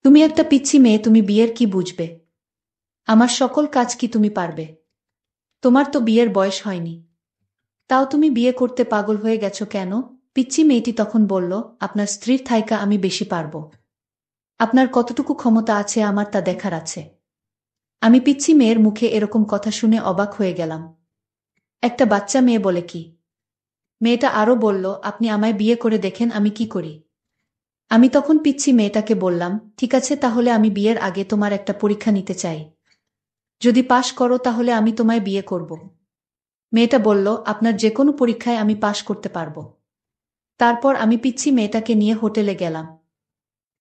তুমি একটা পিচ্চি মেয়ে, তুমি বিয়ের কি বুঝবে? আমার সকল কাজ কি তুমি পারবে? তোমার তো বিয়ের বয়স হয়নি, তাও তুমি বিয়ে করতে পাগল হয়ে গেছো কেন? পিচ্চি মেয়েটি তখন বলল, আপনার স্ত্রীর থাইকা আমি বেশি পারব। আপনার কতটুকু ক্ষমতা আছে আমার তা দেখার আছে। আমি পিচ্চি মেয়ের মুখে এরকম কথা শুনে অবাক হয়ে গেলাম। একটা বাচ্চা মেয়ে বলে কি? মেয়েটা আরও বলল, আপনি আমায় বিয়ে করে দেখেন আমি কি করি। আমি তখন পিচ্চি মেয়েটাকে বললাম, ঠিক আছে, তাহলে আমি বিয়ের আগে তোমার একটা পরীক্ষা নিতে চাই। যদি পাশ করো তাহলে আমি তোমায় বিয়ে করব। মেয়েটা বলল, আপনার যে কোনো পরীক্ষায় আমি পাশ করতে পারব। তারপর আমি পিচ্চি মেয়েটাকে নিয়ে হোটেলে গেলাম।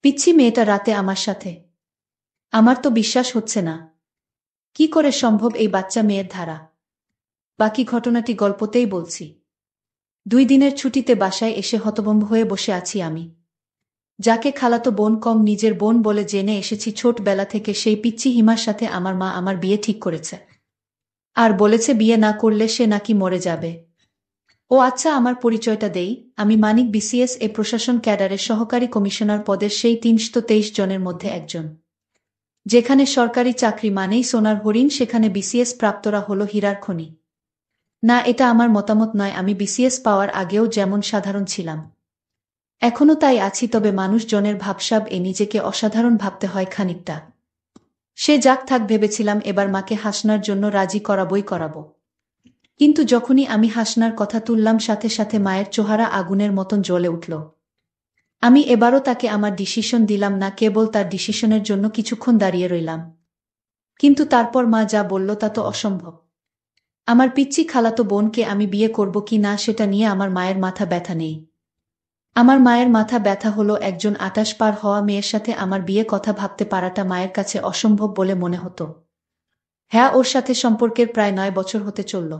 পিচ্চি মেয়েটা রাতে আমার সাথে। আমার তো বিশ্বাস হচ্ছে না। কি করে সম্ভব এই বাচ্চা মেয়ের ধারা? বাকি ঘটনাটি গল্পতেই বলছি। 2 দিনের ছুটিতে বাসায় এসে হতভম্ব হয়ে বসে আছি আমি। যাকে খালাতো বোন কম নিজের বোন বলে জেনে এসেছি ছোটবেলা থেকে, সেই পিচ্চি হিমার সাথে আমার মা আমার বিয়ে ঠিক করেছে। আর বলেছে বিয়ে না করলে সে নাকি মরে যাবে। ও আচ্ছা, আমার পরিচয়টা দেই। আমি মানিক, বিসিএস এ প্রশাসন ক্যাডারের সহকারী কমিশনার পদের সেই 323 জনের মধ্যে একজন। যেখানে সরকারি চাকরি মানেই সোনার হরিণ, সেখানে বিসিএস প্রাপ্তরা হলো হীরার খনি। না, এটা আমার মতামত নয়। আমি বিসিএস পাওয়ার আগেও যেমন সাধারণ ছিলাম, এখনও তাই আছি, তবে মানুষজনের ভাবসাব এ নিজেকে অসাধারণ ভাবতে হয় খানিকটা। সে যাক থাক ভেবেছিলাম এবার মাকে হাসনার জন্য রাজি করাবই করাবো। কিন্তু যখনই আমি হাসনার কথা তুললাম, সাথে সাথে মায়ের চেহারা আগুনের মতন জ্বলে উঠল। আমি এবারও তাকে আমার ডিসিশন দিলাম না, কেবল তার ডিসিশনের জন্য কিছুক্ষণ দাঁড়িয়ে রইলাম। কিন্তু তারপর মা যা বলল তা তো অসম্ভব। আমার পিচ্চি খালাতো বোনকে আমি বিয়ে করব কি না সেটা নিয়ে আমার মায়ের মাথা ব্যথা নেই। আমার মায়ের মাথা ব্যথা হলো একজন 28 পার হওয়া মেয়ের সাথে আমার বিয়ে কথা ভাবতে পারাটা মায়ের কাছে অসম্ভব বলে মনে হতো। হ্যাঁ, ওর সাথে সম্পর্কের প্রায় 9 বছর হতে চলল।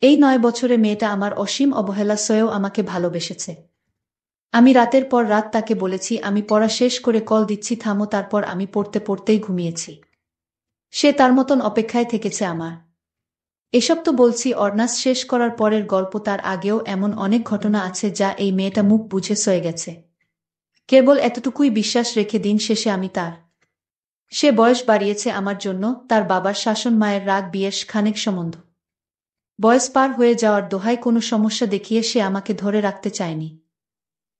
এই 9 বছরে মেয়েটা আমার অসীম অবহেলা সয়েও আমাকে ভালোবেসেছে। আমি রাতের পর রাত তাকে বলেছি আমি পড়া শেষ করে কল দিচ্ছি, থামো, তারপর আমি পড়তে পড়তেই ঘুমিয়েছি। সে তার মতন অপেক্ষায় থেকেছে আমার। এসব তো বলছি অনার্স শেষ করার পরের গল্প, তার আগেও এমন অনেক ঘটনা আছে যা এই মেয়েটা মুখ বুঝে সয়ে গেছে। কেবল এতটুকুই বিশ্বাস রেখে দিন শেষে আমি তার। সে বয়স বাড়িয়েছে আমার জন্য, তার বাবার শাসন, মায়ের রাগ, বিয়ের খানেক সম্বন্ধ। বয়স পার হয়ে যাওয়ার দোহায় কোনো সমস্যা দেখিয়ে সে আমাকে ধরে রাখতে চায়নি।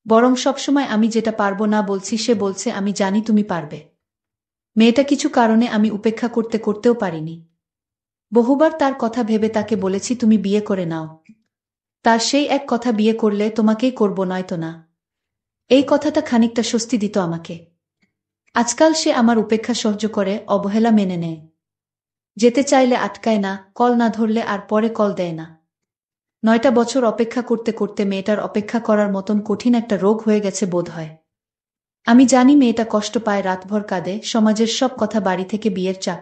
বরং সবসময় আমি যেটা পারবো না বলছি সে বলছে আমি জানি তুমি পারবে। মেয়েটা কিছু কারণে আমি উপেক্ষা করতে করতেও পারিনি। বহুবার তার কথা ভেবে তাকে বলেছি তুমি বিয়ে করে নাও। তার সেই এক কথা, বিয়ে করলে তোমাকেই করব, নয়তো না। এই কথাটা খানিকটা স্বস্তি দিত আমাকে। আজকাল সে আমার উপেক্ষা সহ্য করে, অবহেলা মেনে নেয়। যেতে চাইলে আটকায় না, কল না ধরলে আর পরে কল দেয় না। 9টা বছর অপেক্ষা করতে করতে মেয়েটার অপেক্ষা করার মতন কঠিন একটা রোগ হয়ে গেছে বোধ হয়। আমি জানি মেয়েটা কষ্ট পায়, রাতভর কাঁদে, সমাজের সব কথা, বাড়ি থেকে বিয়ের চাপ,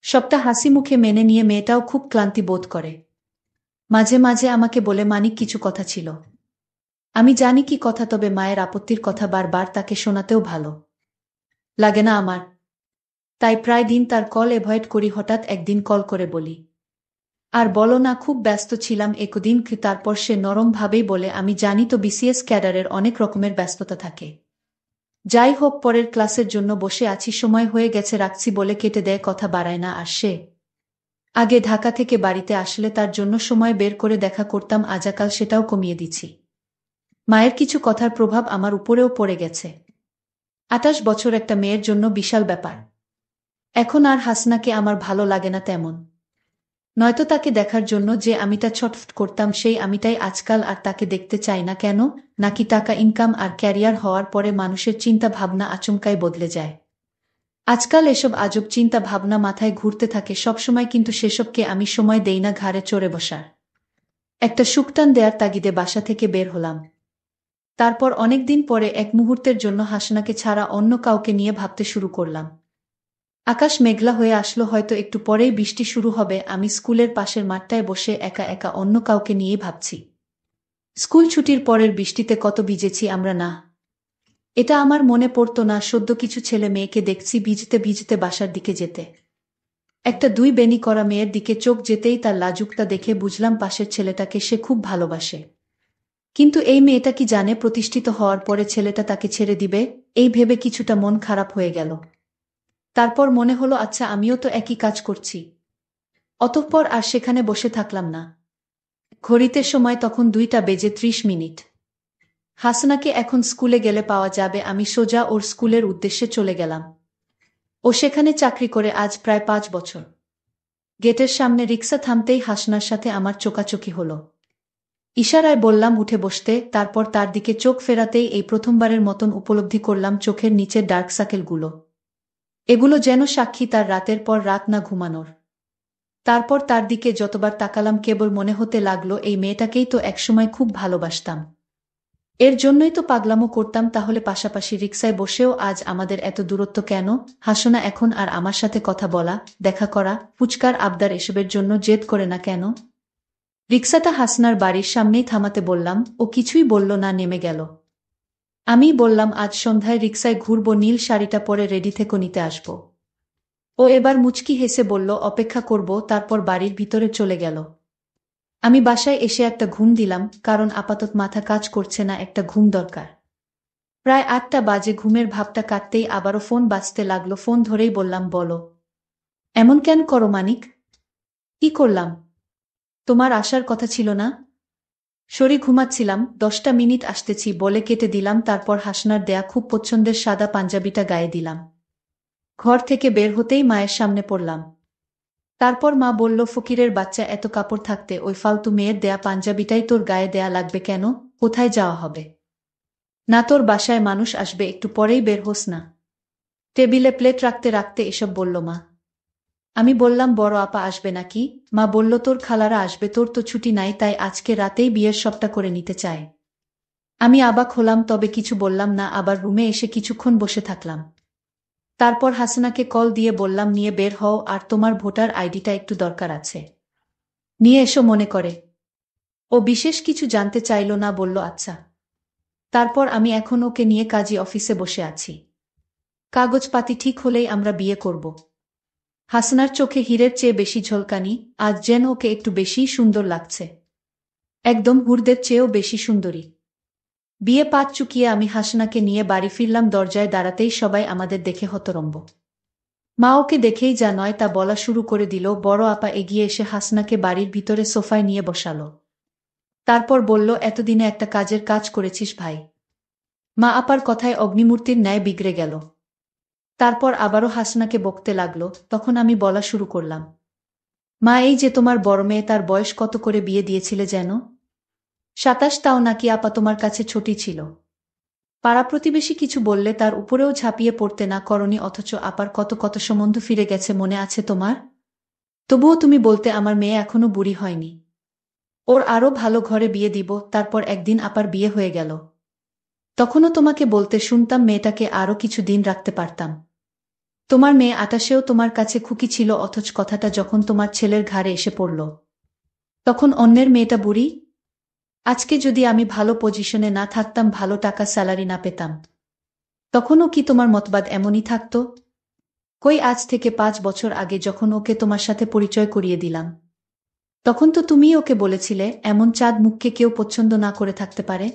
সবটা হাসি মুখে মেনে নিয়ে মেয়েটাও খুব ক্লান্তি বোধ করে। মাঝে মাঝে আমাকে বলে, মানিক, কিছু কথা ছিল। আমি জানি কি কথা, তবে মায়ের আপত্তির কথা বারবার তাকে শোনাতেও ভালো লাগে না আমার। তাই প্রায় দিন তার কল অ্যাভয়েড করি। হঠাৎ একদিন কল করে বলি, আর বলো না, খুব ব্যস্ত ছিলাম একদিন। তারপর সে নরমভাবেই বলে, আমি জানি তো, বিসিএস ক্যাডারের অনেক রকমের ব্যস্ততা থাকে। যাই হোক, পরের ক্লাসের জন্য বসে আছি, সময় হয়ে গেছে, রাখছি বলে কেটে দেয়, কথা বাড়ায় না। আর সে আগে ঢাকা থেকে বাড়িতে আসলে তার জন্য সময় বের করে দেখা করতাম, আজাকাল সেটাও কমিয়ে দিছি। মায়ের কিছু কথার প্রভাব আমার উপরেও পড়ে গেছে। 28 বছর একটা মেয়ের জন্য বিশাল ব্যাপার। এখন আর হাসনাকে আমার ভালো লাগে না তেমন। নয়তো তাকে দেখার জন্য যে আমিটা ছটফট করতাম, সেই আমিটাই আজকাল আর তাকে দেখতে চাই না। কেন? নাকি টাকা ইনকাম আর ক্যারিয়ার হওয়ার পরে মানুষের চিন্তা ভাবনা আচমকাই বদলে যায়? আজকাল এসব আজব চিন্তা ভাবনা মাথায় ঘুরতে থাকে সবসময়, কিন্তু সেসবকে আমি সময় দেই না। ঘাড়ে চড়ে বসার একটা সুকটান দেয়ার তাগিদে বাসা থেকে বের হলাম। তারপর অনেকদিন পরে এক মুহূর্তের জন্য হাসনাকে ছাড়া অন্য কাউকে নিয়ে ভাবতে শুরু করলাম। আকাশ মেঘলা হয়ে আসলো, হয়তো একটু পরেই বৃষ্টি শুরু হবে। আমি স্কুলের পাশের মাঠটায় বসে একা একা অন্য কাউকে নিয়েই ভাবছি। স্কুল ছুটির পরের বৃষ্টিতে কত ভিজেছি আমরা না? এটা আমার মনে পড়তো না। সদ্য কিছু ছেলে মেয়েকে দেখছি ভিজতে ভিজতে বাসার দিকে যেতে। একটা 2 বেনি করা মেয়ের দিকে চোখ যেতেই তার লাজুকটা দেখে বুঝলাম পাশের ছেলেটাকে সে খুব ভালোবাসে। কিন্তু এই মেয়েটা কি জানে প্রতিষ্ঠিত হওয়ার পরে ছেলেটা তাকে ছেড়ে দিবে? এই ভেবে কিছুটা মন খারাপ হয়ে গেল। তারপর মনে হলো আচ্ছা আমিও তো একই কাজ করছি। অতঃপর আর সেখানে বসে থাকলাম না। ঘড়িতে সময় তখন 2:30। হাসনাকে এখন স্কুলে গেলে পাওয়া যাবে, আমি সোজা ওর স্কুলের উদ্দেশ্যে চলে গেলাম। ও সেখানে চাকরি করে আজ প্রায় 5 বছর। গেটের সামনে রিকশা থামতেই হাসনার সাথে আমার চোকাচোকি হলো। ইশারায় বললাম উঠে বসতে, তারপর তার দিকে চোখ ফেরাতেই এই প্রথমবারের মতন উপলব্ধি করলাম চোখের নিচের ডার্ক সার্কেলগুলো। এগুলো যেন সাক্ষী তার রাতের পর রাত না ঘুমানোর। তারপর তার দিকে যতবার তাকালাম কেবল মনে হতে লাগলো এই মেয়েটাকেই তো একসময় খুব ভালোবাসতাম। এর জন্যই তো পাগলামো করতাম, তাহলে পাশাপাশি রিকশায় বসেও আজ আমাদের এত দূরত্ব কেন? হাসনা এখন আর আমার সাথে কথা বলা, দেখা করা, ফুচকার আবদার এসবের জন্য জেদ করে না কেন? রিকশাটা হাসনার বাড়ির সামনেই থামাতে বললাম, ও কিছুই বলল না, নেমে গেল। আমি বললাম আজ সন্ধ্যায় রিকশায় ঘুরব, নীল শাড়িটা পরে রেডি থেকো, নিতে আসব। ও এবার মুচকি হেসে বলল অপেক্ষা করব, তারপর বাড়ির ভিতরে চলে গেল। আমি বাসায় এসে একটা ঘুম দিলাম, কারণ আপাতত মাথা কাজ করছে না, একটা ঘুম দরকার। প্রায় 8টা বাজে, ঘুমের ভাবটা কাটতেই আবারও ফোন বাজতে লাগলো। ফোন ধরেই বললাম, বলো। এমন কেন করো মানিক? কি করলাম? তোমার আসার কথা ছিল না? সরি, ঘুমাচ্ছিলাম। 10টা মিনিট আসতেছি বলে কেটে দিলাম। তারপর হাসনার দেয়া খুব পছন্দের সাদা পাঞ্জাবিটা গায়ে দিলাম। ঘর থেকে বের হতেই মায়ের সামনে পড়লাম। তারপর মা বলল, ফকিরের বাচ্চা, এত কাপড় থাকতে ওই ফালতু মেয়ের দেয়া পাঞ্জাবিটাই তোর গায়ে দেয়া লাগবে কেন? কোথায় যাওয়া হবে? না তোর বাসায় মানুষ আসবে, একটু পরেই বের হোস না। টেবিলে প্লেট রাখতে রাখতে এসব বলল মা। আমি বললাম, বড় আপা আসবে নাকি? মা বলল, তোর খালারা আসবে, তোর তো ছুটি নাই, তাই আজকে রাতেই বিয়ের সবটা করে নিতে চায়। আমি অবাক হলাম, তবে কিছু বললাম না। আবার রুমে এসে কিছুক্ষণ বসে থাকলাম। তারপর হাসনাকে কল দিয়ে বললাম, নিয়ে বের হও, আর তোমার ভোটার আইডিটা একটু দরকার আছে, নিয়ে এসো মনে করে। ও বিশেষ কিছু জানতে চাইল না, বলল আচ্ছা। তারপর আমি এখন ওকে নিয়ে কাজী অফিসে বসে আছি। কাগজপাতি ঠিক হলেই আমরা বিয়ে করব। হাসনার চোখে হীরের চেয়ে বেশি ঝলকানি, আজ যেন ওকে একটু বেশিই সুন্দর লাগছে। একদম হুরদের চেয়েও বেশি সুন্দরী। বিয়ে পাত চুকিয়ে আমি হাসনাকে নিয়ে বাড়ি ফিরলাম। দরজায় দাঁড়াতেই সবাই আমাদের দেখে হতরম্ব। মা ওকে দেখেই যা নয় তা বলা শুরু করে দিল। বড় আপা এগিয়ে এসে হাসনাকে বাড়ির ভিতরে সোফায় নিয়ে বসালো। তারপর বলল, এতদিনে একটা কাজের কাজ করেছিস ভাই। মা আপার কথায় অগ্নিমূর্তির ন্যায় বিগড়ে গেল। তারপর আবারও হাসনাকে বকতে লাগলো। তখন আমি বলা শুরু করলাম, মা এই যে তোমার বড় মেয়ে, তার বয়স কত করে বিয়ে দিয়েছিলে যেন? 27, তাও নাকি আপা তোমার কাছে ছোটই ছিল? পাড়া প্রতিবেশী কিছু বললে তার উপরেও ঝাঁপিয়ে পড়তে না করনি, অথচ আপার কত কত সম্বন্ধ ফিরে গেছে, মনে আছে তোমার? তবুও তুমি বলতে আমার মেয়ে এখনো বুড়ি হয়নি, ওর আরো ভালো ঘরে বিয়ে দিব। তারপর একদিন আপার বিয়ে হয়ে গেল। তখনও তোমাকে বলতে শুনতাম মেয়েটাকে আরো কিছু দিন রাখতে পারতাম। তোমার মেয়ে 28-এও তোমার কাছে খুকি ছিল, অথচ কথাটা যখন তোমার ছেলের ঘাড়ে এসে পড়ল, তখন অন্যের মেয়েটা বুড়ি। আজকে যদি আমি ভালো পজিশনে না থাকতাম, ভালো টাকা স্যালারি না পেতাম, তখনও কি তোমার মতবাদ এমনই থাকতো? কই, আজ থেকে 5 বছর আগে যখন ওকে তোমার সাথে পরিচয় করিয়ে দিলাম, তখন তো তুমিই ওকে বলেছিলে এমন চাঁদ মুখকে কেউ পছন্দ না করে থাকতে পারে।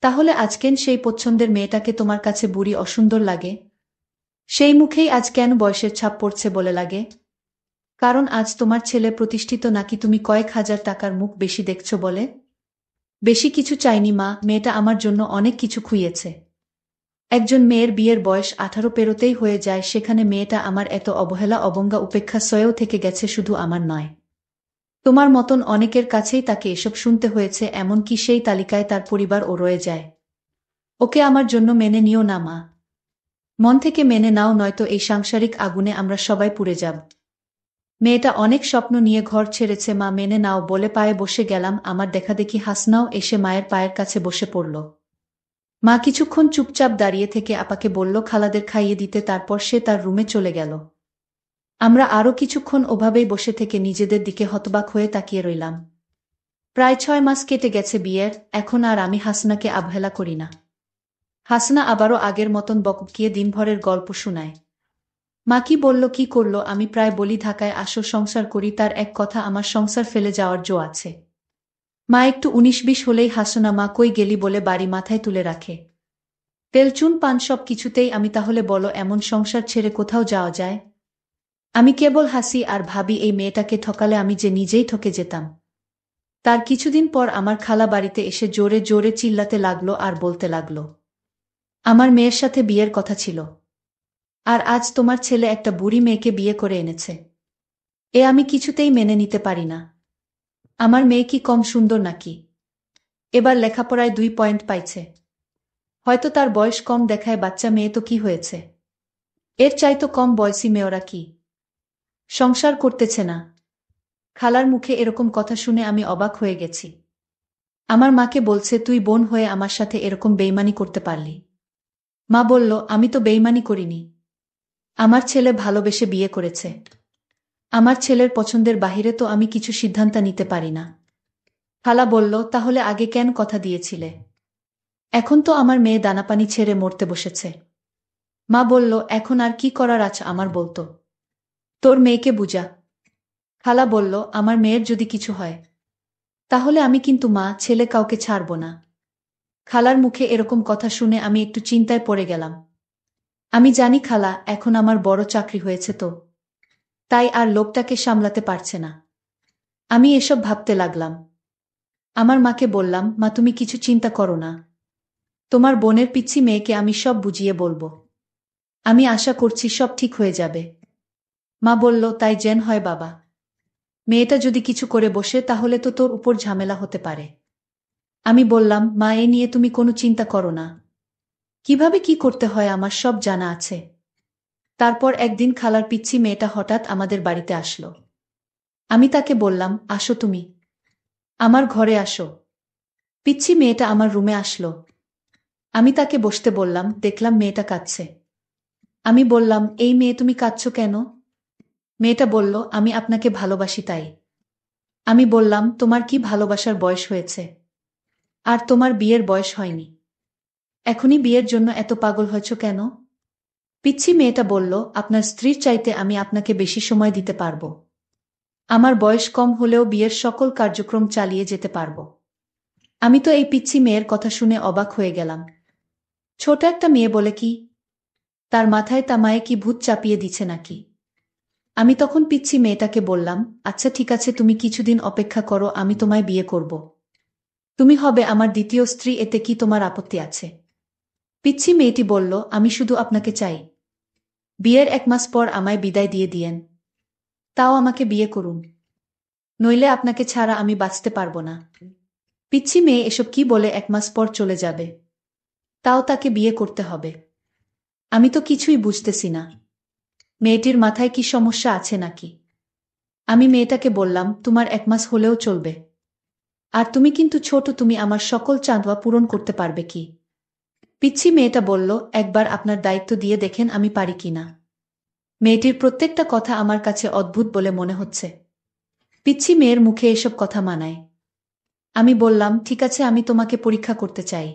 তাহলে আজকেন সেই পছন্দের মেয়েটাকে তোমার কাছে বুড়ি অসুন্দর লাগে? সেই মুখেই আজ কেন বয়সের ছাপ পড়ছে বলে লাগে? কারণ আজ তোমার ছেলে প্রতিষ্ঠিত, নাকি তুমি কয়েক হাজার টাকার মুখ বেশি দেখছো বলে? বেশি কিছু চাইনি মা, মেয়েটা আমার জন্য অনেক কিছু খুইয়েছে। একজন মেয়ের বিয়ের বয়স 18 পেরোতেই হয়ে যায়, সেখানে মেয়েটা আমার এত অবহেলা অবজ্ঞা উপেক্ষা সয়েও থেকে গেছে। শুধু আমার নয়, তোমার মতন অনেকের কাছেই তাকে এসব শুনতে হয়েছে, এমনকি সেই তালিকায় তার পরিবারও রয়ে যায়। ওকে আমার জন্য মেনে নিও না মা, মন থেকে মেনে নাও, নয়তো এই সাংসারিক আগুনে আমরা সবাই পুড়ে যাব। মেয়েটা অনেক স্বপ্ন নিয়ে ঘর ছেড়েছে মা, মেনে নাও বলে পায়ে বসে গেলাম। আমার দেখাদেখি হাসনাও এসে মায়ের পায়ের কাছে বসে পড়ল। মা কিছুক্ষণ চুপচাপ দাঁড়িয়ে থেকে আপাকে বলল খালাদের খাইয়ে দিতে, তারপর সে তার রুমে চলে গেল। আমরা আরও কিছুক্ষণ ওভাবেই বসে থেকে নিজেদের দিকে হতবাক হয়ে তাকিয়ে রইলাম। প্রায় 6 মাস কেটে গেছে বিয়ের, এখন আর আমি হাসনাকে অবহেলা করি না। হাসনা আবারও আগের মতন বকবকিয়ে দিনভরের গল্প শোনায়। মা কি বলল কি করল, আমি প্রায় বলি ঢাকায় আসো সংসার করি, তার এক কথা আমার সংসার ফেলে যাওয়ার জো আছে। মা একটু 19-20 হলেই হাসনা, মা কই গেলি বলে বাড়ি মাথায় তুলে রাখে। তেলচুন পান সব কিছুতেই আমি তাহলে বলো এমন সংসার ছেড়ে কোথাও যাওয়া যায়? আমি কেবল হাসি আর ভাবি এই মেয়েটাকে ঠকালে আমি যে নিজেই ঠকে যেতাম। তার কিছুদিন পর আমার খালা বাড়িতে এসে জোরে জোরে চিল্লাতে লাগলো আর বলতে লাগলো, আমার মেয়ের সাথে বিয়ের কথা ছিল, আর আজ তোমার ছেলে একটা বুড়ি মেয়েকে বিয়ে করে এনেছে। আমি কিছুতেই মেনে নিতে পারি না। আমার মেয়ে কি কম সুন্দর নাকি? এবার লেখাপড়ায় 2 পয়েন্ট পাইছে। হয়তো তার বয়স কম দেখায়, বাচ্চা মেয়ে তো কি হয়েছে? এর চাইতো কম বয়সী মেয়েরা কি সংসার করতেছে না? খালার মুখে এরকম কথা শুনে আমি অবাক হয়ে গেছি। আমার মাকে বলছে, তুই বোন হয়ে আমার সাথে এরকম বেইমানি করতে পারলি? মা বলল, আমি তো বেইমানি করিনি। আমার ছেলে ভালোবেসে বিয়ে করেছে। আমার ছেলের পছন্দের বাহিরে তো আমি কিছু সিদ্ধান্ত নিতে পারি না। খালা বলল, তাহলে আগে কেন কথা দিয়েছিলে? এখন তো আমার মেয়ে দানাপানি ছেড়ে মরতে বসেছে। মা বলল, এখন আর কি করার আছে আমার বলতো? তোর মেয়েকে বুঝা। খালা বলল, আমার মেয়ের যদি কিছু হয় তাহলে আমি কিন্তু মা ছেলে কাউকে ছাড়ব না। খালার মুখে এরকম কথা শুনে আমি একটু চিন্তায় পড়ে গেলাম। আমি জানি খালা এখন আমার বড় চাকরি হয়েছে তো, তাই আর লোকটাকে সামলাতে পারছে না। আমি এসব ভাবতে লাগলাম। আমার মাকে বললাম, মা তুমি কিছু চিন্তা করো না। তোমার বোনের পিচ্ছি মেয়েকে আমি সব বুঝিয়ে বলবো। আমি আশা করছি সব ঠিক হয়ে যাবে। মা বলল, তাই যেন হয় বাবা। মেয়েটা যদি কিছু করে বসে তাহলে তো তোর উপর ঝামেলা হতে পারে। আমি বললাম, মা এ নিয়ে তুমি কোনো চিন্তা করো না। কিভাবে কি করতে হয় আমার সব জানা আছে। তারপর একদিন খালার পিচ্ছি মেয়েটা হঠাৎ আমাদের বাড়িতে আসলো। আমি তাকে বললাম, আসো তুমি আমার ঘরে আসো। পিচ্ছি মেয়েটা আমার রুমে আসলো। আমি তাকে বসতে বললাম, দেখলাম মেয়েটা কাঁদছে। আমি বললাম, এই মেয়ে তুমি কাঁদছো কেন? মেয়েটা বলল, আমি আপনাকে ভালোবাসি তাই। আমি বললাম, তোমার কি ভালোবাসার বয়স হয়েছে? আর তোমার বিয়ের বয়স হয়নি। এখনই বিয়ের জন্য এত পাগল হয়েছ কেন? পিচ্ছি মেয়েটা বলল, আপনার স্ত্রীর চাইতে আমি আপনাকে বেশি সময় দিতে পারবো। আমার বয়স কম হলেও বিয়ের সকল কার্যক্রম চালিয়ে যেতে পারবো। আমি তো এই পিচ্ছি মেয়ের কথা শুনে অবাক হয়ে গেলাম। ছোট একটা মেয়ে বলে কি? তার মাথায় তামায়ে কি ভূত চাপিয়ে দিচ্ছে নাকি? আমি তখন পিচ্ছি মেয়েটাকে বললাম, আচ্ছা ঠিক আছে, তুমি কিছুদিন অপেক্ষা করো, আমি তোমায় বিয়ে করব। তুমি হবে আমার দ্বিতীয় স্ত্রী, এতে কি তোমার আপত্তি আছে? পিচ্ছি মেয়েটি বলল, আমি শুধু আপনাকে চাই। বিয়ের 1 মাস পর আমায় বিদায় দিয়ে দিয়েন। তাও আমাকে বিয়ে করুন, নইলে আপনাকে ছাড়া আমি বাঁচতে পারবো না। পিচ্ছি মেয়ে এসব কি বলে 1 মাস পর চলে যাবে? তাও তাকে বিয়ে করতে হবে? আমি তো কিছুই বুঝতেছি না। মেয়েটির মাথায় কি সমস্যা আছে নাকি? আমি মেয়েটাকে বললাম, তোমার 1 মাস হলেও চলবে। আর তুমি কিন্তু ছোট, তুমি আমার সকল চাঁদোয়া পূরণ করতে পারবে কি? পিচ্ছি মেয়েটা বলল, একবার আপনার দায়িত্ব দিয়ে দেখেন আমি পারি কিনা। মেয়েটির প্রত্যেকটা কথা আমার কাছে অদ্ভুত বলে মনে হচ্ছে। পিচ্ছি মেয়ের মুখে এসব কথা মানায়? আমি বললাম, ঠিক আছে, আমি তোমাকে পরীক্ষা করতে চাই।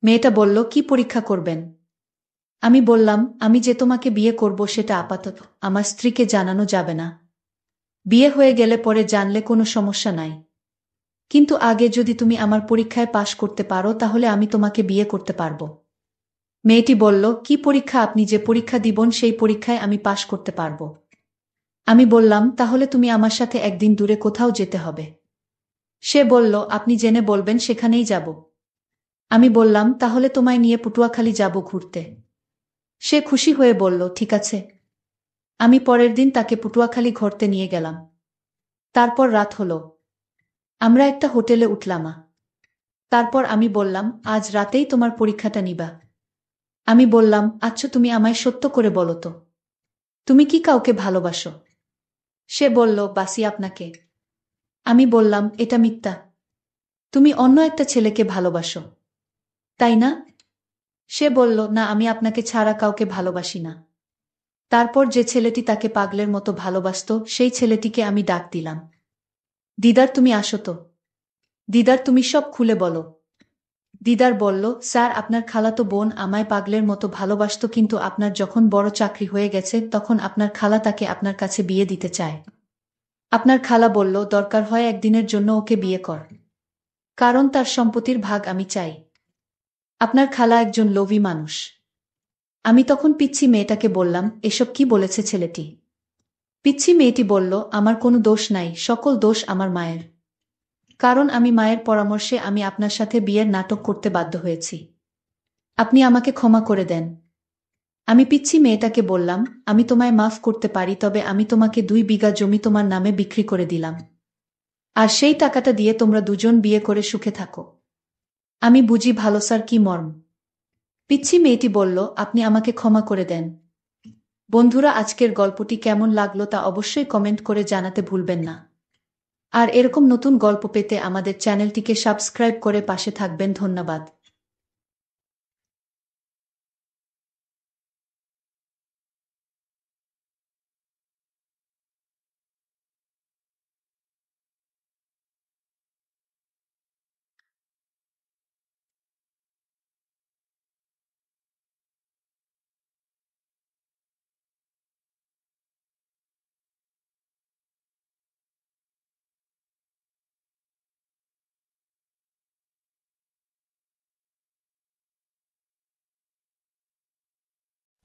মেয়েটা বলল, কি পরীক্ষা করবেন? আমি বললাম, আমি যে তোমাকে বিয়ে করব সেটা আপাতত আমার স্ত্রীকে জানানো যাবে না। বিয়ে হয়ে গেলে পরে জানলে কোনো সমস্যা নাই। কিন্তু আগে যদি তুমি আমার পরীক্ষায় পাশ করতে পারো তাহলে আমি তোমাকে বিয়ে করতে পারবো। মেয়েটি বলল, কি পরীক্ষা? আপনি যে পরীক্ষা দিবেন সেই পরীক্ষায় আমি পাশ করতে পারবো। আমি বললাম, তাহলে তুমি আমার সাথে একদিন দূরে কোথাও যেতে হবে। সে বলল, আপনি জেনে বলবেন সেখানেই যাব। আমি বললাম, তাহলে তোমায় নিয়ে পটুয়াখালী যাব ঘুরতে। সে খুশি হয়ে বলল, ঠিক আছে। আমি পরের দিন তাকে পটুয়াখালী ঘুরতে নিয়ে গেলাম। তারপর রাত হলো। আমরা একটা হোটেলে উঠলাম। তারপর আমি বললাম, আজ রাতেই তোমার পরীক্ষাটা নিবা? আমি বললাম, আচ্ছা তুমি আমায় সত্য করে বলো তো, তুমি কি কাউকে ভালোবাসো? সে বলল, বাসি আপনাকে। আমি বললাম, এটা মিথ্যা। তুমি অন্য একটা ছেলেকে ভালোবাসো, তাই না? সে বলল, না, আমি আপনাকে ছাড়া কাউকে ভালোবাসি না। তারপর যে ছেলেটি তাকে পাগলের মতো ভালোবাসত সেই ছেলেটিকে আমি ডাক দিলাম। দিদার, তুমি আসো তো। দিদার, তুমি সব খুলে বলো। দিদার বলল, স্যার, আপনার খালাতো বোন আমায় পাগলের মতো ভালোবাসতো, কিন্তু আপনার যখন বড় চাকরি হয়ে গেছে তখন আপনার খালা তাকে আপনার কাছে বিয়ে দিতে চায়। আপনার খালা বলল, দরকার হয় একদিনের জন্য ওকে বিয়ে কর, কারণ তার সম্পত্তির ভাগ আমি চাই। আপনার খালা একজন লোভী মানুষ। আমি তখন পিচ্ছি মেয়েটাকে বললাম, এসব কি বলেছে ছেলেটি? পিচ্ছি মেয়েটি বলল, আমার কোনো দোষ নাই, সকল দোষ আমার মায়ের। কারণ আমি মায়ের পরামর্শে আমি আপনার সাথে বিয়ের নাটক করতে বাধ্য হয়েছি। আপনি আমাকে ক্ষমা করে দেন। আমি পিচ্ছি মেয়েটাকে বললাম, আমি তোমায় মাফ করতে পারি, তবে আমি তোমাকে 2 বিঘা জমি তোমার নামে বিক্রি করে দিলাম। আর সেই টাকাটা দিয়ে তোমরা দুজন বিয়ে করে সুখে থাকো। আমি বুঝি ভালো স্যার কি মর্ম। পিচ্ছি মেয়েটি বলল, আপনি আমাকে ক্ষমা করে দেন। বন্ধুরা, আজকের গল্পটি কেমন লাগলো তা অবশ্যই কমেন্ট করে জানাতে ভুলবেন না। আর এরকম নতুন গল্প পেতে আমাদের চ্যানেলটিকে সাবস্ক্রাইব করে পাশে থাকবেন। ধন্যবাদ।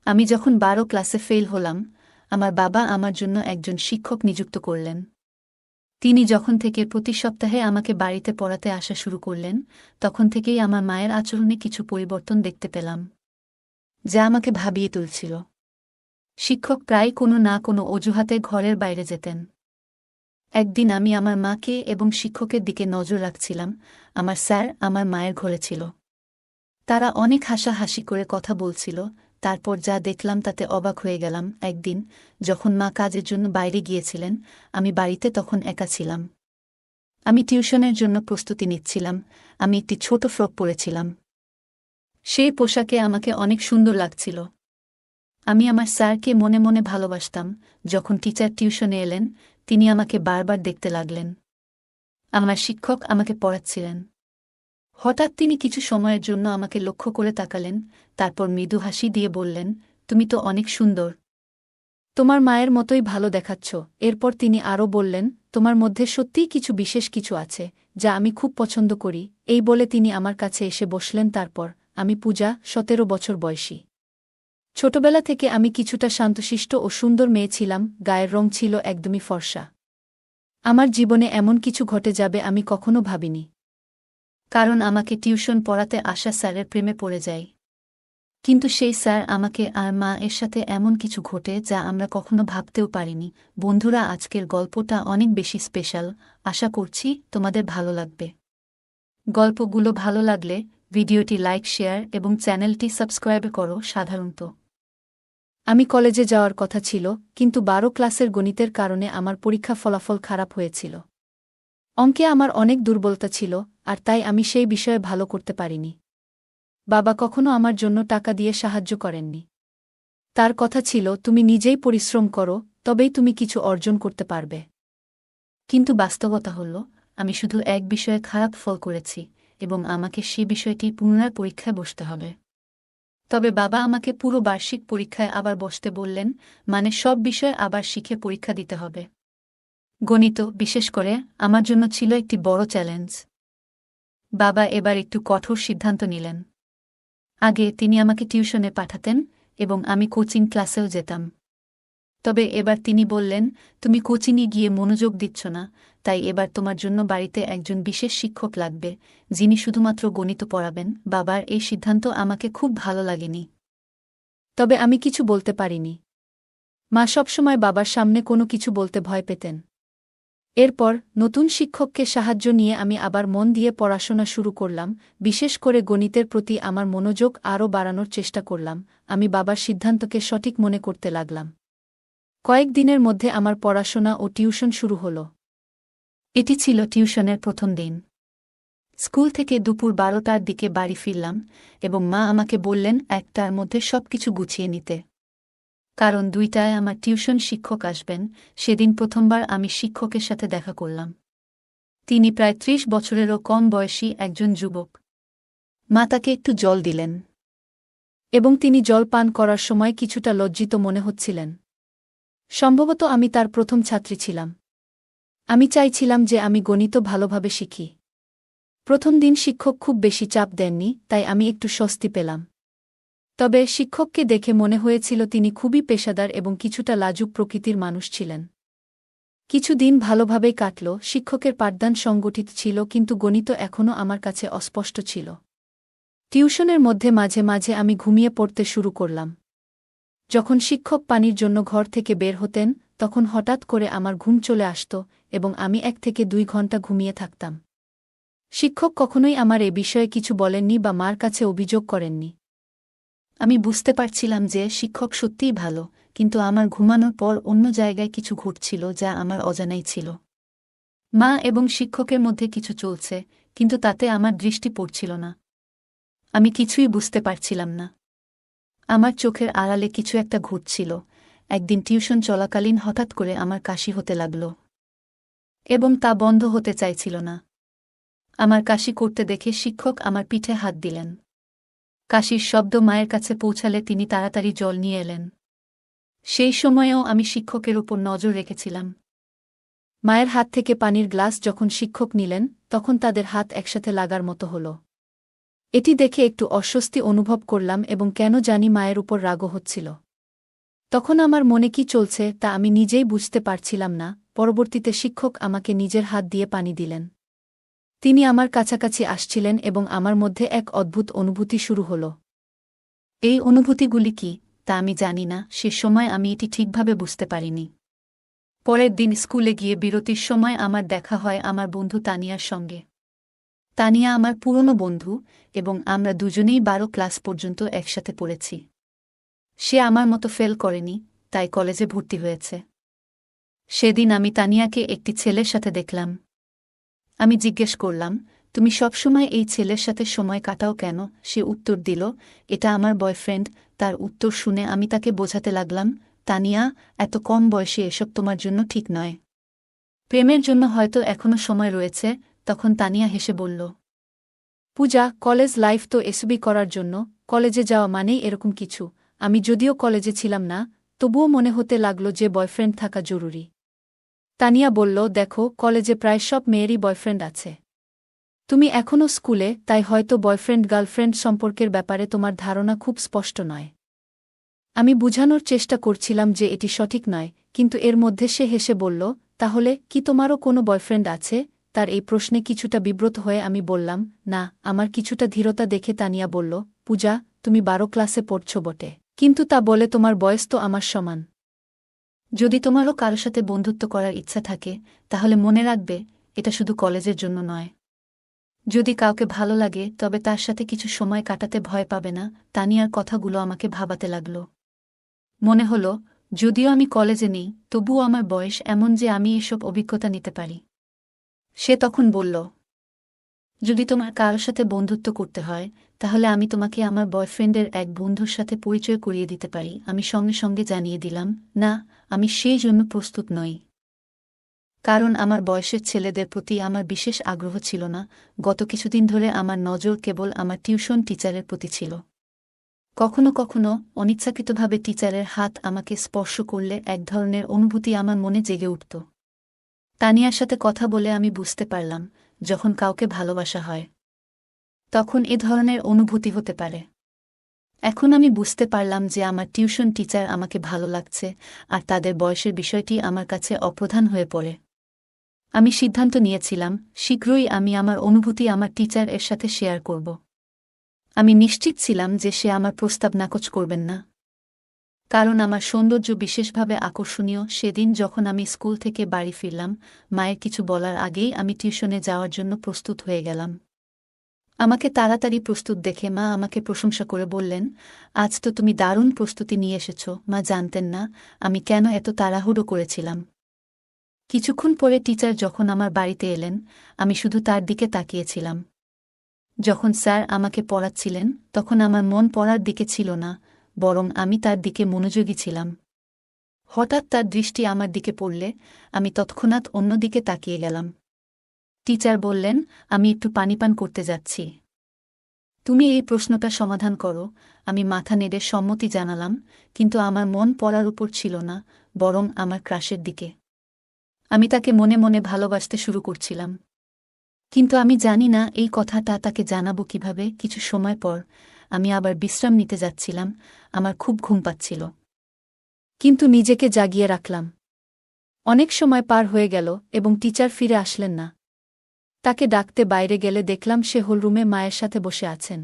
আমি যখন 12 ক্লাসে ফেল হলাম, আমার বাবা আমার জন্য একজন শিক্ষক নিযুক্ত করলেন। তিনি যখন থেকে প্রতি সপ্তাহে আমাকে বাড়িতে পড়াতে আসা শুরু করলেন, তখন থেকেই আমার মায়ের আচরণে কিছু পরিবর্তন দেখতে পেলাম, যা আমাকে ভাবিয়ে তুলছিল। শিক্ষক প্রায় কোনো না কোনো অজুহাতে ঘরের বাইরে যেতেন। একদিন আমি আমার মাকে এবং শিক্ষকের দিকে নজর রাখছিলাম। আমার স্যার আমার মায়ের ঘরে ছিল। তারা অনেক হাসাহাসি করে কথা বলছিল। তারপর যা দেখলাম তাতে অবাক হয়ে গেলাম। একদিন যখন মা কাজের জন্য বাইরে গিয়েছিলেন, আমি বাড়িতে তখন একা ছিলাম। আমি টিউশনের জন্য প্রস্তুতি নিচ্ছিলাম। আমি একটি ছোট ফ্রক পরেছিলাম। সেই পোশাকে আমাকে অনেক সুন্দর লাগছিল। আমি আমার স্যারকে মনে মনে ভালোবাসতাম। যখন টিচার টিউশনে এলেন, তিনি আমাকে বারবার দেখতে লাগলেন। আমার শিক্ষক আমাকে পড়াচ্ছিলেন। হঠাৎ তিনি কিছু সময়ের জন্য আমাকে লক্ষ্য করে তাকালেন, তারপর মৃদু হাসি দিয়ে বললেন, তুমি তো অনেক সুন্দর। তোমার মায়ের মতোই ভালো দেখাচ্ছ। এরপর তিনি আরও বললেন, তোমার মধ্যে সত্যিই কিছু বিশেষ কিছু আছে, যা আমি খুব পছন্দ করি। এই বলে তিনি আমার কাছে এসে বসলেন। তারপর আমি পূজা, 17 বছর বয়সী। ছোটবেলা থেকে আমি কিছুটা শান্তশিষ্ট ও সুন্দর মেয়ে ছিলাম। গায়ের রং ছিল একদমই ফর্সা। আমার জীবনে এমন কিছু ঘটে যাবে আমি কখনো ভাবিনি। কারণ আমাকে টিউশন পড়াতে আসা স্যারের প্রেমে পড়ে যাই। কিন্তু সেই স্যার আমাকে আর মা এর সাথে এমন কিছু ঘটে যা আমরা কখনো ভাবতেও পারিনি। বন্ধুরা, আজকের গল্পটা অনেক বেশি স্পেশাল। আশা করছি তোমাদের ভালো লাগবে। গল্পগুলো ভালো লাগলে ভিডিওটি লাইক, শেয়ার এবং চ্যানেলটি সাবস্ক্রাইব করো। সাধারণত আমি কলেজে যাওয়ার কথা ছিল, কিন্তু 12 ক্লাসের গণিতের কারণে আমার পরীক্ষা ফলাফল খারাপ হয়েছিল। অঙ্কে আমার অনেক দুর্বলতা ছিল, আর তাই আমি সেই বিষয়ে ভালো করতে পারিনি। বাবা কখনো আমার জন্য টাকা দিয়ে সাহায্য করেননি। তার কথা ছিল, তুমি নিজেই পরিশ্রম করো, তবেই তুমি কিছু অর্জন করতে পারবে। কিন্তু বাস্তবতা হল, আমি শুধু এক বিষয়ে খারাপ ফল করেছি, এবং আমাকে সে বিষয়টি পুনরায় পরীক্ষায় বসতে হবে। তবে বাবা আমাকে পুরো বার্ষিক পরীক্ষায় আবার বসতে বললেন, মানে সব বিষয় আবার শিখে পরীক্ষা দিতে হবে। গণিত, বিশেষ করে, আমার জন্য ছিল একটি বড় চ্যালেঞ্জ। বাবা এবার একটু কঠোর সিদ্ধান্ত নিলেন। আগে তিনি আমাকে টিউশনে পাঠাতেন এবং আমি কোচিং ক্লাসেও যেতাম। তবে এবার তিনি বললেন, তুমি কোচিংয়ে গিয়ে মনোযোগ দিচ্ছ না, তাই এবার তোমার জন্য বাড়িতে একজন বিশেষ শিক্ষক লাগবে, যিনি শুধুমাত্র গণিত পড়াবেন। বাবার এই সিদ্ধান্ত আমাকে খুব ভালো লাগেনি। তবে আমি কিছু বলতে পারিনি। মা সবসময় বাবার সামনে কোনো কিছু বলতে ভয় পেতেন। এরপর নতুন শিক্ষককে সাহায্য নিয়ে আমি আবার মন দিয়ে পড়াশোনা শুরু করলাম। বিশেষ করে গণিতের প্রতি আমার মনোযোগ আরও বাড়ানোর চেষ্টা করলাম। আমি বাবার সিদ্ধান্তকে সঠিক মনে করতে লাগলাম। কয়েকদিনের মধ্যে আমার পড়াশোনা ও টিউশন শুরু হল। এটি ছিল টিউশনের প্রথম দিন। স্কুল থেকে দুপুর 12টার দিকে বাড়ি ফিরলাম এবং মা আমাকে বললেন 1টার মধ্যে সবকিছু গুছিয়ে নিতে। কারণ 2টায় আমার টিউশন শিক্ষক আসবেন। সেদিন প্রথমবার আমি শিক্ষকের সাথে দেখা করলাম। তিনি প্রায় 30 বছরেরও কম বয়সী একজন যুবক। মা তাকে একটু জল দিলেন এবং তিনি জল পান করার সময় কিছুটা লজ্জিত মনে হচ্ছিলেন। সম্ভবত আমি তার প্রথম ছাত্রী ছিলাম। আমি চাইছিলাম যে আমি গণিত ভালোভাবে শিখি। প্রথম দিন শিক্ষক খুব বেশি চাপ দেননি, তাই আমি একটু স্বস্তি পেলাম। তবে শিক্ষককে দেখে মনে হয়েছিল তিনি খুবই পেশাদার এবং কিছুটা লাজুক প্রকৃতির মানুষ ছিলেন। কিছুদিন ভালোভাবেই কাটল, শিক্ষকের পাঠদান সংগঠিত ছিল, কিন্তু গণিত এখনও আমার কাছে অস্পষ্ট ছিল। টিউশনের মধ্যে মাঝে মাঝে আমি ঘুমিয়ে পড়তে শুরু করলাম। যখন শিক্ষক পানির জন্য ঘর থেকে বের হতেন, তখন হঠাৎ করে আমার ঘুম চলে আসত এবং আমি 1 থেকে 2 ঘন্টা ঘুমিয়ে থাকতাম। শিক্ষক কখনোই আমার এ বিষয়ে কিছু বলেননি বা মার কাছে অভিযোগ করেননি। আমি বুঝতে পারছিলাম যে শিক্ষক সত্যিই ভালো, কিন্তু আমার ঘুমানোর পর অন্য জায়গায় কিছু ঘটছিল যা আমার অজানাই ছিল। মা এবং শিক্ষকের মধ্যে কিছু চলছে, কিন্তু তাতে আমার দৃষ্টি পড়ছিল না। আমি কিছুই বুঝতে পারছিলাম না। আমার চোখের আড়ালে কিছু একটা ঘটছিল। একদিন টিউশন চলাকালীন হঠাৎ করে আমার কাশি হতে লাগল এবং তা বন্ধ হতে চাইছিল না। আমার কাশি করতে দেখে শিক্ষক আমার পিঠে হাত দিলেন। কাশির শব্দ মায়ের কাছে পৌঁছালে তিনি তাড়াতাড়ি জল নিয়ে এলেন। সেই সময়েও আমি শিক্ষকের উপর নজর রেখেছিলাম। মায়ের হাত থেকে পানির গ্লাস যখন শিক্ষক নিলেন, তখন তাদের হাত একসাথে লাগার মতো হল। এটি দেখে একটু অস্বস্তি অনুভব করলাম এবং কেন জানি মায়ের উপর রাগও হচ্ছিল। তখন আমার মনে কি চলছে তা আমি নিজেই বুঝতে পারছিলাম না। পরবর্তীতে শিক্ষক আমাকে নিজের হাত দিয়ে পানি দিলেন। তিনি আমার কাছাকাছি আসছিলেন এবং আমার মধ্যে এক অদ্ভুত অনুভূতি শুরু হল। এই অনুভূতিগুলি কি তা আমি জানি না, সে সময় আমি এটি ঠিকভাবে বুঝতে পারিনি। পরের দিন স্কুলে গিয়ে বিরতির সময় আমার দেখা হয় আমার বন্ধু তানিয়ার সঙ্গে। তানিয়া আমার পুরনো বন্ধু এবং আমরা দুজনেই 12 ক্লাস পর্যন্ত একসাথে পড়েছি। সে আমার মতো ফেল করেনি, তাই কলেজে ভর্তি হয়েছে। সেদিন আমি তানিয়াকে একটি ছেলের সাথে দেখলাম। আমি জিজ্ঞেস করলাম, তুমি সবসময় এই ছেলের সাথে সময় কাটাও কেন? সে উত্তর দিল, এটা আমার বয়ফ্রেন্ড। তার উত্তর শুনে আমি তাকে বোঝাতে লাগলাম, তানিয়া, এত কম বয়সে এসব তোমার জন্য ঠিক নয়। প্রেমের জন্য হয়তো এখনো সময় রয়েছে। তখন তানিয়া হেসে বলল, পূজা, কলেজ লাইফ তো এসবই করার জন্য। কলেজে যাওয়া মানেই এরকম কিছু। আমি যদিও কলেজে ছিলাম না, তবুও মনে হতে লাগল যে বয়ফ্রেন্ড থাকা জরুরি। তানিয়া বলল, দেখো, কলেজে প্রায় সব মেয়েরই বয়ফ্রেন্ড আছে। তুমি এখনও স্কুলে, তাই হয়তো বয়ফ্রেন্ড গার্লফ্রেন্ড সম্পর্কের ব্যাপারে তোমার ধারণা খুব স্পষ্ট নয়। আমি বুঝানোর চেষ্টা করছিলাম যে এটি সঠিক নয়, কিন্তু এর মধ্যে সে হেসে বলল, তাহলে কি তোমারও কোনো বয়ফ্রেন্ড আছে? তার এই প্রশ্নে কিছুটা বিব্রত হয়ে আমি বললাম, না। আমার কিছুটা ধীরতা দেখে তানিয়া বলল, পূজা, তুমি 12 ক্লাসে পড়ছ বটে, কিন্তু তা বলে তোমার বয়স তো আমার সমান। যদি তোমারও কারো সাথে বন্ধুত্ব করার ইচ্ছা থাকে, তাহলে মনে রাখবে, এটা শুধু কলেজের জন্য নয়। যদি কাউকে ভালো লাগে তবে তার সাথে কিছু সময় কাটাতে ভয় পাবে না। তানিয়ার কথাগুলো আমাকে ভাবাতে লাগল। মনে হল, যদিও আমি কলেজে নেই, তবুও আমার বয়স এমন যে আমি এসব অভিজ্ঞতা নিতে পারি। সে তখন বলল, যদি তোমার কারোর সাথে বন্ধুত্ব করতে হয়, তাহলে আমি তোমাকে আমার বয়ফ্রেন্ডের এক বন্ধুর সাথে পরিচয় করিয়ে দিতে পারি। আমি সঙ্গে সঙ্গে জানিয়ে দিলাম, না, আমি সেই জন্য প্রস্তুত নই। কারণ আমার বয়সের ছেলেদের প্রতি আমার বিশেষ আগ্রহ ছিল না। গত কিছুদিন ধরে আমার নজর কেবল আমার টিউশন টিচারের প্রতি ছিল। কখনো কখনো অনিচ্ছাকৃতভাবে টিচারের হাত আমাকে স্পর্শ করলে এক ধরনের অনুভূতি আমার মনে জেগে উঠত। তানিয়ার সাথে কথা বলে আমি বুঝতে পারলাম, যখন কাউকে ভালোবাসা হয়, তখন এ ধরনের অনুভূতি হতে পারে। এখন আমি বুঝতে পারলাম যে আমার টিউশন টিচার আমাকে ভালো লাগছে, আর তাদের বয়সের বিষয়টি আমার কাছে অপ্রধান হয়ে পড়ে। আমি সিদ্ধান্ত নিয়েছিলাম, শীঘ্রই আমি আমার অনুভূতি আমার টিচার এর সাথে শেয়ার করব। আমি নিশ্চিত ছিলাম যে সে আমার প্রস্তাব নাকচ করবেন না, কারণ আমার সৌন্দর্য বিশেষভাবে আকর্ষণীয়। সেদিন যখন আমি স্কুল থেকে বাড়ি ফিরলাম, মায়ের কিছু বলার আগেই আমি টিউশনে যাওয়ার জন্য প্রস্তুত হয়ে গেলাম। আমাকে তাড়াতাড়ি প্রস্তুত দেখে মা আমাকে প্রশংসা করে বললেন, আজ তো তুমি দারুণ প্রস্তুতি নিয়ে এসেছ। মা জানতেন না আমি কেন এত তাড়াহুড়ো করেছিলাম। কিছুক্ষণ পরে টিচার যখন আমার বাড়িতে এলেন, আমি শুধু তার দিকে তাকিয়েছিলাম। যখন স্যার আমাকে পড়াচ্ছিলেন, তখন আমার মন পড়ার দিকে ছিল না, বরং আমি তার দিকে মনোযোগী ছিলাম। হঠাৎ তার দৃষ্টি আমার দিকে পড়লে আমি তৎক্ষণাৎ অন্যদিকে তাকিয়ে গেলাম। টিচার বললেন, আমি একটু পানি পান করতে যাচ্ছি। তুমি এই প্রশ্নটা সমাধান করো। আমি মাথা নেড়ে সম্মতি জানালাম, কিন্তু আমার মন পড়ার উপর ছিল না, বরং আমার ক্রাশের দিকে। আমি তাকে মনে মনে ভালোবাসতে শুরু করছিলাম। কিন্তু আমি জানি না এই কথাটা তাকে জানাবো কিভাবে। কিছু সময় পর আমি আবার বিশ্রাম নিতে যাচ্ছিলাম। আমার খুব ঘুম পাচ্ছিল, কিন্তু নিজেকে জাগিয়ে রাখলাম। অনেক সময় পার হয়ে গেল এবং টিচার ফিরে আসলেন না। তাকে ডাকতে বাইরে গেলে দেখলাম সে হলরুমে মায়ের সাথে বসে আছেন।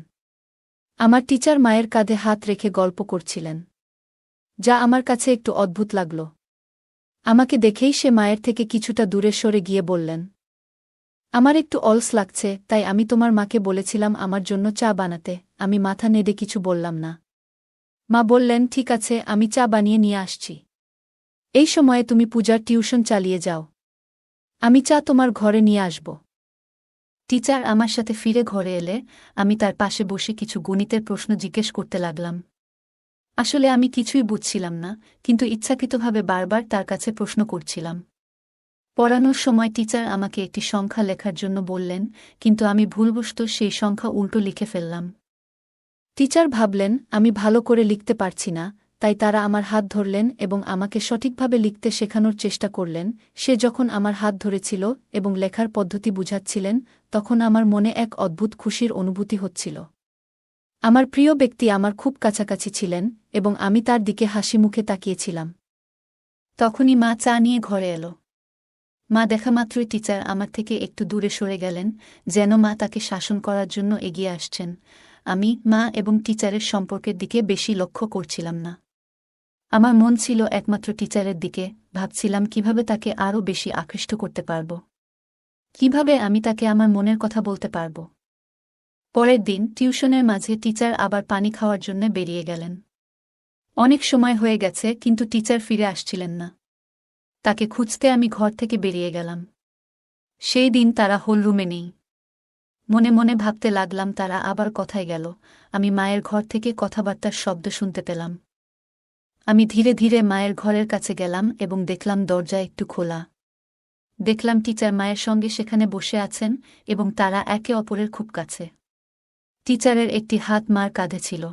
আমার টিচার মায়ের কাঁধে হাত রেখে গল্প করছিলেন, যা আমার কাছে একটু অদ্ভুত লাগল। আমাকে দেখেই সে মায়ের থেকে কিছুটা দূরে সরে গিয়ে বললেন, আমার একটু অলস লাগছে, তাই আমি তোমার মাকে বলেছিলাম আমার জন্য চা বানাতে। আমি মাথা নেড়ে কিছু বললাম না। মা বললেন, ঠিক আছে, আমি চা বানিয়ে নিয়ে আসছি। এই সময়ে তুমি পূজার টিউশন চালিয়ে যাও। আমি চা তোমার ঘরে নিয়ে আসব। টিচার আমার সাথে ফিরে ঘরে এলে আমি তার পাশে বসে কিছু গণিতের প্রশ্ন জিজ্ঞেস করতে লাগলাম। আসলে আমি কিছুই বুঝছিলাম না, কিন্তু ইচ্ছাকৃতভাবে বারবার তার কাছে প্রশ্ন করছিলাম। পড়ানোর সময় টিচার আমাকে একটি সংখ্যা লেখার জন্য বললেন, কিন্তু আমি ভুলবশত সেই সংখ্যা উল্টো লিখে ফেললাম। টিচার ভাবলেন আমি ভালো করে লিখতে পারছি না, তাই তারা আমার হাত ধরলেন এবং আমাকে সঠিকভাবে লিখতে শেখানোর চেষ্টা করলেন। সে যখন আমার হাত ধরেছিল এবং লেখার পদ্ধতি বুঝাচ্ছিলেন, তখন আমার মনে এক অদ্ভুত খুশির অনুভূতি হচ্ছিল। আমার প্রিয় ব্যক্তি আমার খুব কাছাকাছি ছিলেন এবং আমি তার দিকে হাসি মুখে তাকিয়েছিলাম। তখনই মা চা নিয়ে ঘরে এলো। মা দেখামাত্রই টিচার আমার থেকে একটু দূরে সরে গেলেন, যেন মা তাকে শাসন করার জন্য এগিয়ে আসছেন। আমি মা এবং টিচারের সম্পর্কের দিকে বেশি লক্ষ্য করছিলাম না। আমার মন ছিল একমাত্র টিচারের দিকে। ভাবছিলাম কিভাবে তাকে আরও বেশি আকৃষ্ট করতে পারব, কিভাবে আমি তাকে আমার মনের কথা বলতে পারব। পরের দিন টিউশনের মাঝে টিচার আবার পানি খাওয়ার জন্য বেরিয়ে গেলেন। অনেক সময় হয়ে গেছে, কিন্তু টিচার ফিরে আসছিলেন না। তাকে খুঁজতে আমি ঘর থেকে বেরিয়ে গেলাম। সেই দিন তারা হলরুমে নেই। মনে মনে ভাবতে লাগলাম তারা আবার কোথায় গেল। আমি মায়ের ঘর থেকে কথাবার্তার শব্দ শুনতে পেলাম। আমি ধীরে ধীরে মায়ের ঘরের কাছে গেলাম এবং দেখলাম দরজা একটু খোলা। দেখলাম টিচার মায়ের সঙ্গে সেখানে বসে আছেন এবং তারা একে অপরের খুব কাছে। টিচারের একটি হাত মার কাঁধে ছিল।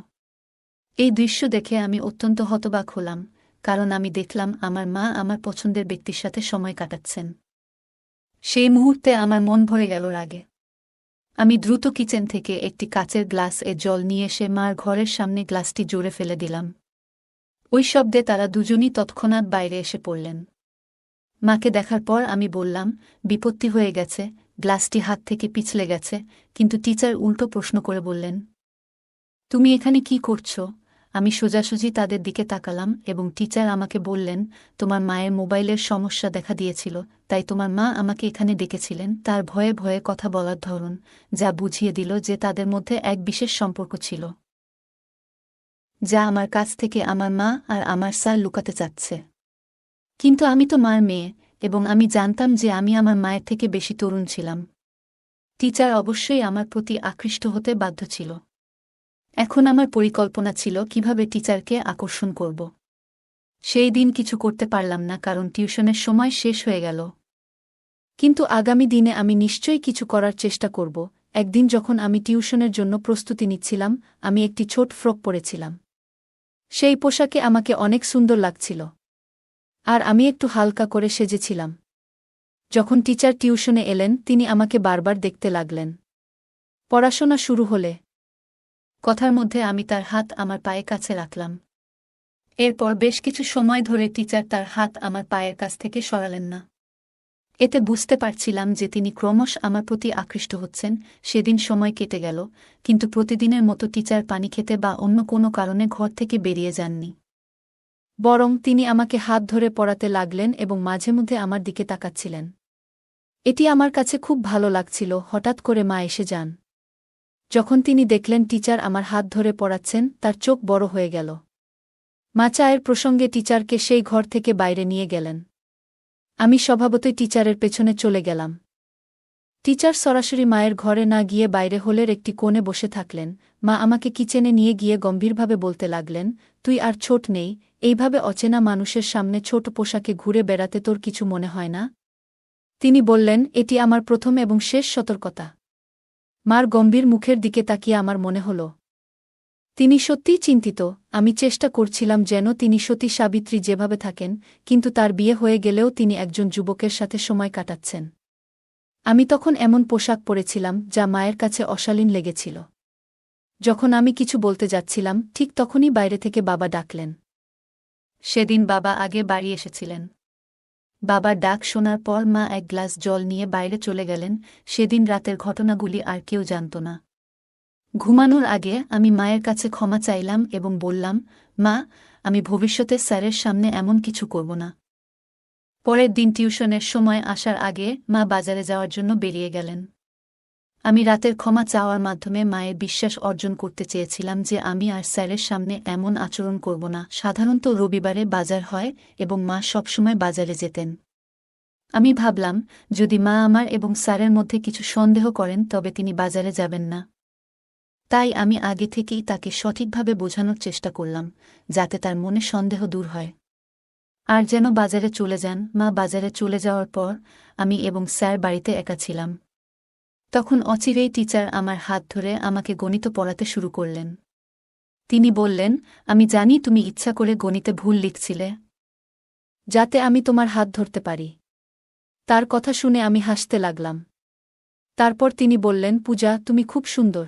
এই দৃশ্য দেখে আমি অত্যন্ত হতবাক হলাম, কারণ আমি দেখলাম আমার মা আমার পছন্দের ব্যক্তির সাথে সময় কাটাচ্ছেন। সেই মুহূর্তে আমার মন ভরে গেল রাগে। আমি দ্রুত কিচেন থেকে একটি কাচের গ্লাস জল নিয়ে এসে মার ঘরের সামনে গ্লাসটি জোরে ফেলে দিলাম। ওই শব্দে তারা দুজনই তৎক্ষণাৎ বাইরে এসে পড়লেন। মাকে দেখার পর আমি বললাম, বিপত্তি হয়ে গেছে, গ্লাসটি হাত থেকে পিছলে গেছে। কিন্তু টিচার উল্টো প্রশ্ন করে বললেন, তুমি এখানে কি করছ? আমি সোজাসুজি তাদের দিকে তাকালাম এবং টিচার আমাকে বললেন, তোমার মায়ের মোবাইলের সমস্যা দেখা দিয়েছিল, তাই তোমার মা আমাকে এখানে ডেকেছিলেন। তার ভয়ে ভয়ে কথা বলার ধরন যা বুঝিয়ে দিল যে তাদের মধ্যে এক বিশেষ সম্পর্ক ছিল, যা আমার কাছ থেকে আমার মা আর আমার স্যার লুকাতে চাচ্ছে। কিন্তু আমি তো মার মেয়ে এবং আমি জানতাম যে আমি আমার মায়ের থেকে বেশি তরুণ ছিলাম। টিচার অবশ্যই আমার প্রতি আকৃষ্ট হতে বাধ্য ছিল। এখন আমার পরিকল্পনা ছিল কিভাবে টিচারকে আকর্ষণ করব। সেই দিন কিছু করতে পারলাম না, কারণ টিউশনের সময় শেষ হয়ে গেল। কিন্তু আগামী দিনে আমি নিশ্চয়ই কিছু করার চেষ্টা করব। একদিন যখন আমি টিউশনের জন্য প্রস্তুতি নিচ্ছিলাম, আমি একটি ছোট ফ্রক পরেছিলাম। সেই পোশাকে আমাকে অনেক সুন্দর লাগছিল, আর আমি একটু হালকা করে সেজেছিলাম। যখন টিচার টিউশনে এলেন, তিনি আমাকে বারবার দেখতে লাগলেন। পড়াশোনা শুরু হলে কথার মধ্যে আমি তার হাত আমার পায়ের কাছে রাখলাম। এরপর বেশ কিছু সময় ধরে টিচার তার হাত আমার পায়ের কাছ থেকে সরালেন না। এতে বুঝতে পারছিলাম যে তিনি ক্রমশ আমার প্রতি আকৃষ্ট হচ্ছেন। সেদিন সময় কেটে গেল, কিন্তু প্রতিদিনের মতো টিচার পানি খেতে বা অন্য কোনো কারণে ঘর থেকে বেরিয়ে যাননি। বরং তিনি আমাকে হাত ধরে পড়াতে লাগলেন এবং মাঝে মধ্যে আমার দিকে তাকাচ্ছিলেন। এটি আমার কাছে খুব ভালো লাগছিল। হঠাৎ করে মা এসে যান। যখন তিনি দেখলেন টিচার আমার হাত ধরে পড়াচ্ছেন, তার চোখ বড় হয়ে গেল। মা চায়ের প্রসঙ্গে টিচারকে সেই ঘর থেকে বাইরে নিয়ে গেলেন। আমি স্বভাবতই টিচারের পেছনে চলে গেলাম। টিচার সরাসরি মায়ের ঘরে না গিয়ে বাইরে হলের একটি কোণে বসে থাকলেন। মা আমাকে কিচেনে নিয়ে গিয়ে গম্ভীরভাবে বলতে লাগলেন, তুই আর ছোট নেই, এইভাবে অচেনা মানুষের সামনে ছোট পোশাকে ঘুরে বেড়াতে তোর কিছু মনে হয় না? তিনি বললেন, এটি আমার প্রথম এবং শেষ সতর্কতা। মার গম্ভীর মুখের দিকে তাকিয়ে আমার মনে হল তিনি সত্যিই চিন্তিত। আমি চেষ্টা করছিলাম যেন তিনি সতী সাবিত্রী যেভাবে থাকেন, কিন্তু তার বিয়ে হয়ে গেলেও তিনি একজন যুবকের সাথে সময় কাটাচ্ছেন। আমি তখন এমন পোশাক পরেছিলাম যা মায়ের কাছে অশালীন লেগেছিল। যখন আমি কিছু বলতে যাচ্ছিলাম ঠিক তখনই বাইরে থেকে বাবা ডাকলেন। সেদিন বাবা আগে বাড়ি এসেছিলেন। বাবার ডাক শোনার পর মা এক গ্লাস জল নিয়ে বাইরে চলে গেলেন। সেদিন রাতের ঘটনাগুলি আর কেউ জানত না। ঘুমানোর আগে আমি মায়ের কাছে ক্ষমা চাইলাম এবং বললাম, মা, আমি ভবিষ্যতে স্যারের সামনে এমন কিছু করব না। পরের দিন টিউশনের সময় আসার আগে মা বাজারে যাওয়ার জন্য বেরিয়ে গেলেন। আমি রাতের ক্ষমা চাওয়ার মাধ্যমে মায়ের বিশ্বাস অর্জন করতে চেয়েছিলাম যে আমি আর স্যারের সামনে এমন আচরণ করব না। সাধারণত রবিবারে বাজার হয় এবং মা সবসময় বাজারে যেতেন। আমি ভাবলাম, যদি মা আমার এবং স্যারের মধ্যে কিছু সন্দেহ করেন তবে তিনি বাজারে যাবেন না। তাই আমি আগে থেকেই তাকে সঠিকভাবে বোঝানোর চেষ্টা করলাম, যাতে তার মনে সন্দেহ দূর হয়। আর যেন বাজারে চলে যান। মা বাজারে চলে যাওয়ার পর আমি এবং স্যার বাড়িতে একা ছিলাম। তখন অচিরেই টিচার আমার হাত ধরে আমাকে গণিত পড়াতে শুরু করলেন। তিনি বললেন, আমি জানি তুমি ইচ্ছা করে গণিতে ভুল লিখছিলে, যাতে আমি তোমার হাত ধরতে পারি। তার কথা শুনে আমি হাসতে লাগলাম। তারপর তিনি বললেন, পূজা, তুমি খুব সুন্দর।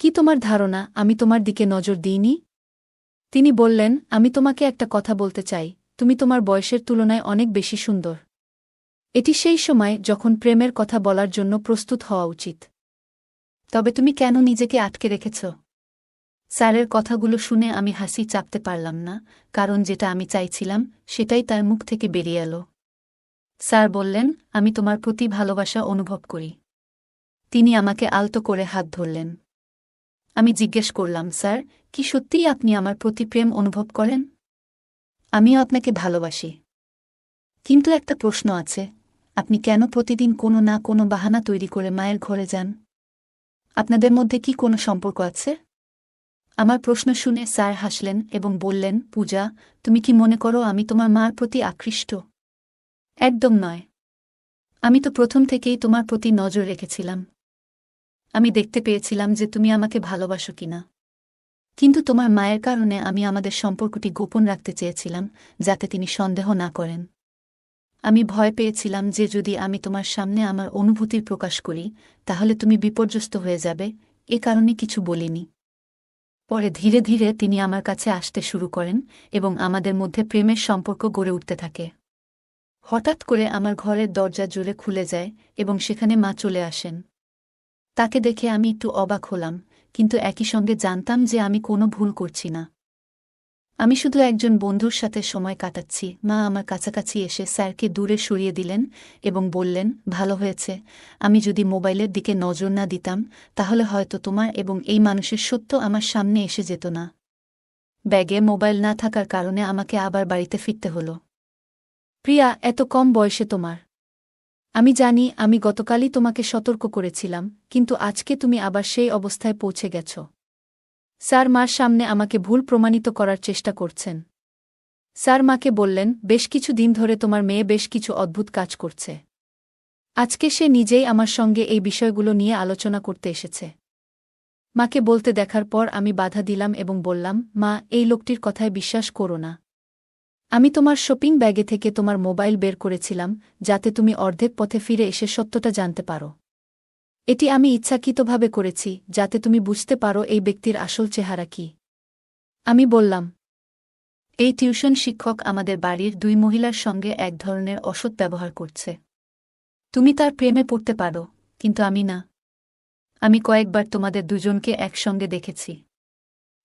কি তোমার ধারণা আমি তোমার দিকে নজর দিইনি? তিনি বললেন, আমি তোমাকে একটা কথা বলতে চাই, তুমি তোমার বয়সের তুলনায় অনেক বেশি সুন্দর। এটি সেই সময় যখন প্রেমের কথা বলার জন্য প্রস্তুত হওয়া উচিত। তবে তুমি কেন নিজেকে আটকে রেখেছ? স্যারের কথাগুলো শুনে আমি হাসি চাপতে পারলাম না, কারণ যেটা আমি চাইছিলাম সেটাই তার মুখ থেকে বেরিয়ে এলো। স্যার বললেন, আমি তোমার প্রতি ভালোবাসা অনুভব করি। তিনি আমাকে আলতো করে হাত ধরলেন। আমি জিজ্ঞেস করলাম, স্যার, কি সত্যিই আপনি আমার প্রতি প্রেম অনুভব করেন? আমিও আপনাকে ভালোবাসি। কিন্তু একটা প্রশ্ন আছে, আপনি কেন প্রতিদিন কোনো না কোনো বাহানা তৈরি করে মায়ের ঘরে যান? আপনাদের মধ্যে কি কোনো সম্পর্ক আছে? আমার প্রশ্ন শুনে স্যার হাসলেন এবং বললেন, পূজা, তুমি কি মনে করো আমি তোমার মার প্রতি আকৃষ্ট? একদম নয়। আমি তো প্রথম থেকেই তোমার প্রতি নজর রেখেছিলাম। আমি দেখতে পেয়েছিলাম যে তুমি আমাকে ভালোবাসো কিনা। কিন্তু তোমার মায়ের কারণে আমি আমাদের সম্পর্কটি গোপন রাখতে চেয়েছিলাম, যাতে তিনি সন্দেহ না করেন। আমি ভয় পেয়েছিলাম যে যদি আমি তোমার সামনে আমার অনুভূতির প্রকাশ করি তাহলে তুমি বিপর্যস্ত হয়ে যাবে, এ কারণে কিছু বলিনি। পরে ধীরে ধীরে তিনি আমার কাছে আসতে শুরু করেন এবং আমাদের মধ্যে প্রেমের সম্পর্ক গড়ে উঠতে থাকে। হঠাৎ করে আমার ঘরের দরজা জোরে খুলে যায় এবং সেখানে মা চলে আসেন। তাকে দেখে আমি একটু অবাক হলাম, কিন্তু একই সঙ্গে জানতাম যে আমি কোনো ভুল করছি না। আমি শুধু একজন বন্ধুর সাথে সময় কাটাচ্ছি। মা আমার কাছাকাছি এসে স্যারকে দূরে সরিয়ে দিলেন এবং বললেন, ভালো হয়েছে। আমি যদি মোবাইলের দিকে নজর না দিতাম তাহলে হয়তো তোমার এবং এই মানুষের সত্য আমার সামনে এসে যেত না। ব্যাগে মোবাইল না থাকার কারণে আমাকে আবার বাড়িতে ফিরতে হলো। প্রিয়া, এত কম বয়সে তোমার। আমি জানি আমি গতকালই তোমাকে সতর্ক করেছিলাম, কিন্তু আজকে তুমি আবার সেই অবস্থায় পৌঁছে গেছ। স্যার মার সামনে আমাকে ভুল প্রমাণিত করার চেষ্টা করছেন। স্যার মাকে বললেন, বেশ কিছু দিন ধরে তোমার মেয়ে বেশ কিছু অদ্ভুত কাজ করছে। আজকে সে নিজেই আমার সঙ্গে এই বিষয়গুলো নিয়ে আলোচনা করতে এসেছে। মাকে বলতে দেখার পর আমি বাধা দিলাম এবং বললাম, মা, এই লোকটির কথায় বিশ্বাস করো না। আমি তোমার শপিং ব্যাগে থেকে তোমার মোবাইল বের করেছিলাম, যাতে তুমি অর্ধেক পথে ফিরে এসে সত্যটা জানতে পারো। এটি আমি ইচ্ছাকৃতভাবে করেছি, যাতে তুমি বুঝতে পারো এই ব্যক্তির আসল চেহারা কি। আমি বললাম, এই টিউশন শিক্ষক আমাদের বাড়ির 2 মহিলার সঙ্গে এক ধরনের অসৎ ব্যবহার করছে। তুমি তার প্রেমে পড়তে পারো, কিন্তু আমি না। আমি কয়েকবার তোমাদের দুজনকে একসঙ্গে দেখেছি।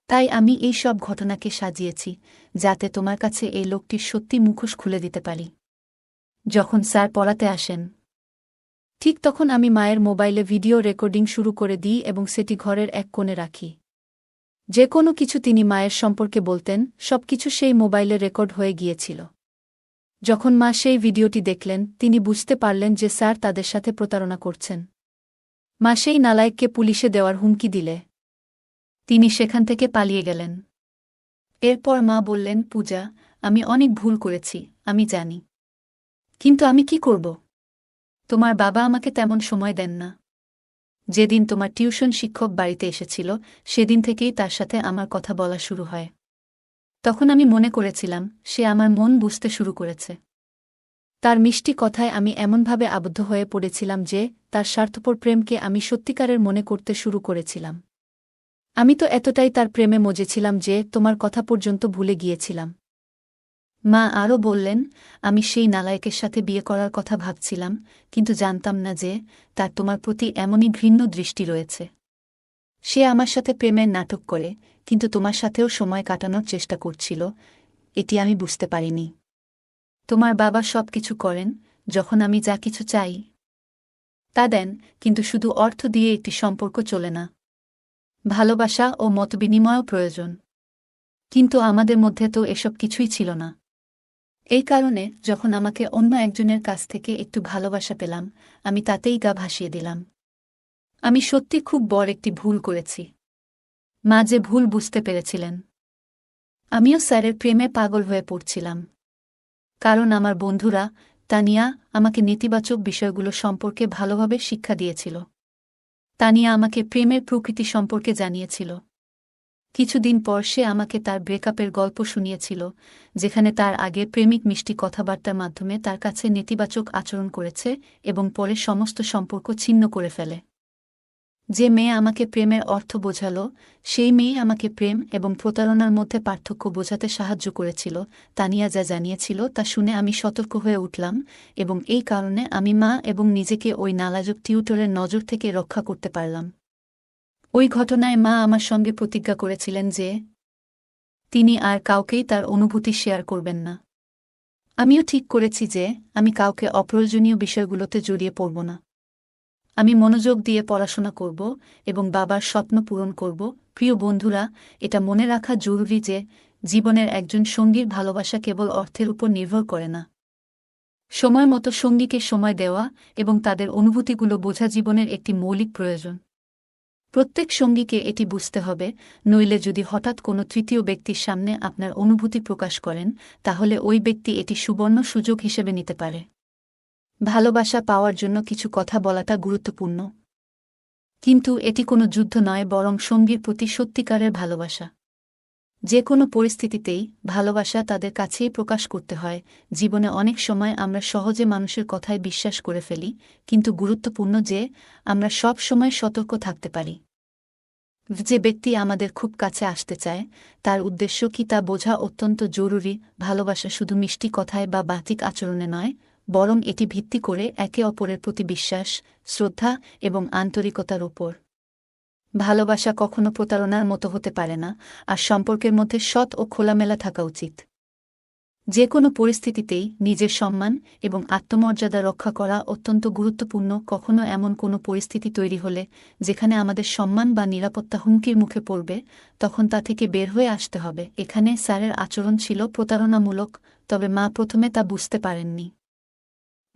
তাই আমি এই সব ঘটনাকে সাজিয়েছি, যাতে তোমার কাছে এই লোকটির সত্যি মুখোশ খুলে দিতে পারি। যখন স্যার পড়াতে আসেন, ঠিক তখন আমি মায়ের মোবাইলে ভিডিও রেকর্ডিং শুরু করে দিই এবং সেটি ঘরের এক কোণে রাখি। যে কোনো কিছু তিনি মায়ের সম্পর্কে বলতেন, সবকিছু সেই মোবাইলে রেকর্ড হয়ে গিয়েছিল। যখন মা সেই ভিডিওটি দেখলেন, তিনি বুঝতে পারলেন যে স্যার তাদের সাথে প্রতারণা করছেন। মা সেই নালায়েককে পুলিশে দেওয়ার হুমকি দিলে তিনি সেখান থেকে পালিয়ে গেলেন। এরপর মা বললেন, পূজা, আমি অনেক ভুল করেছি, আমি জানি। কিন্তু আমি কি করব? তোমার বাবা আমাকে তেমন সময় দেন না। যেদিন তোমার টিউশন শিক্ষক বাড়িতে এসেছিল সেদিন থেকেই তার সাথে আমার কথা বলা শুরু হয়। তখন আমি মনে করেছিলাম সে আমার মন বুঝতে শুরু করেছে। তার মিষ্টি কথায় আমি এমনভাবে আবদ্ধ হয়ে পড়েছিলাম যে তার স্বার্থপর প্রেমকে আমি সত্যিকারের মনে করতে শুরু করেছিলাম। আমি তো এতটাই তার প্রেমে মজেছিলাম যে তোমার কথা পর্যন্ত ভুলে গিয়েছিলাম। মা আরও বললেন, আমি সেই নালায়েকের সাথে বিয়ে করার কথা ভাবছিলাম, কিন্তু জানতাম না যে তার তোমার প্রতি এমনই ঘৃণ্য দৃষ্টি রয়েছে। সে আমার সাথে প্রেমের নাটক করে, কিন্তু তোমার সাথেও সময় কাটানোর চেষ্টা করছিল, এটি আমি বুঝতে পারিনি। তোমার বাবা সব কিছু করেন, যখন আমি যা কিছু চাই তা দেন, কিন্তু শুধু অর্থ দিয়ে একটি সম্পর্ক চলে না। ভালোবাসা ও মতবিনিময়ও প্রয়োজন। কিন্তু আমাদের মধ্যে তো এসব কিছুই ছিল না। এই কারণে যখন আমাকে অন্য একজনের কাছ থেকে একটু ভালোবাসা পেলাম, আমি তাতেই গা ভাসিয়ে দিলাম। আমি সত্যি খুব বড় একটি ভুল করেছি। মা যে ভুল বুঝতে পেরেছিলেন। আমিও স্যারের প্রেমে পাগল হয়ে পড়ছিলাম। কারণ আমার বন্ধুরা, তানিয়া, আমাকে নেতিবাচক বিষয়গুলো সম্পর্কে ভালোভাবে শিক্ষা দিয়েছিল। তানিয়া আমাকে প্রেমের প্রকৃতি সম্পর্কে জানিয়েছিল। কিছুদিন পর সে আমাকে তার ব্রেকআপের গল্প শুনিয়েছিল, যেখানে তার আগের প্রেমিক মিষ্টি কথাবার্তার মাধ্যমে তার কাছে নেতিবাচক আচরণ করেছে এবং পরে সমস্ত সম্পর্ক ছিন্ন করে ফেলে। যে মেয়ে আমাকে প্রেমের অর্থ বোঝাল, সেই মেয়ে আমাকে প্রেম এবং প্রতারণার মধ্যে পার্থক্য বোঝাতে সাহায্য করেছিল। তানিয়া যা জানিয়েছিল তা শুনে আমি সতর্ক হয়ে উঠলাম, এবং এই কারণে আমি মা এবং নিজেকে ওই নালাজুক টিউটরের নজর থেকে রক্ষা করতে পারলাম। ওই ঘটনায় মা আমার সঙ্গে প্রতিজ্ঞা করেছিলেন যে তিনি আর কাউকেই তার অনুভূতি শেয়ার করবেন না। আমিও ঠিক করেছি যে আমি কাউকে অপ্রয়োজনীয় বিষয়গুলোতে জড়িয়ে পড়ব না। আমি মনোযোগ দিয়ে পড়াশোনা করব এবং বাবার স্বপ্ন পূরণ করব। প্রিয় বন্ধুরা, এটা মনে রাখা জরুরি যে জীবনের একজন সঙ্গীর ভালোবাসা কেবল অর্থের উপর নির্ভর করে না। সময় মতো সঙ্গীকে সময় দেওয়া এবং তাদের অনুভূতিগুলো বোঝা জীবনের একটি মৌলিক প্রয়োজন। প্রত্যেক সঙ্গীকে এটি বুঝতে হবে, নইলে যদি হঠাৎ কোনো তৃতীয় ব্যক্তির সামনে আপনার অনুভূতি প্রকাশ করেন, তাহলে ওই ব্যক্তি এটি সুবর্ণ সুযোগ হিসেবে নিতে পারে। ভালোবাসা পাওয়ার জন্য কিছু কথা বলাটা গুরুত্বপূর্ণ, কিন্তু এটি কোনো যুদ্ধ নয়, বরং সঙ্গীর প্রতি সত্যিকারের ভালোবাসা। যে কোনো পরিস্থিতিতেই ভালোবাসা তাদের কাছেই প্রকাশ করতে হয়। জীবনে অনেক সময় আমরা সহজে মানুষের কথায় বিশ্বাস করে ফেলি, কিন্তু গুরুত্বপূর্ণ যে আমরা সব সময় সতর্ক থাকতে পারি। যে ব্যক্তি আমাদের খুব কাছে আসতে চায়, তার উদ্দেশ্য কি তা বোঝা অত্যন্ত জরুরি। ভালোবাসা শুধু মিষ্টি কথায় বা বাহ্যিক আচরণে নয়, বরং এটি ভিত্তি করে একে অপরের প্রতি বিশ্বাস, শ্রদ্ধা এবং আন্তরিকতার উপর। ভালোবাসা কখনো প্রতারণার মতো হতে পারে না, আর সম্পর্কের মধ্যে সৎ ও খোলামেলা থাকা উচিত। যে কোনো পরিস্থিতিতেই নিজের সম্মান এবং আত্মমর্যাদা রক্ষা করা অত্যন্ত গুরুত্বপূর্ণ। কখনো এমন কোনো পরিস্থিতি তৈরি হলে যেখানে আমাদের সম্মান বা নিরাপত্তা হুমকির মুখে পড়বে, তখন তা থেকে বের হয়ে আসতে হবে। এখানে স্যারের আচরণ ছিল প্রতারণামূলক, তবে মা প্রথমে তা বুঝতে পারেননি।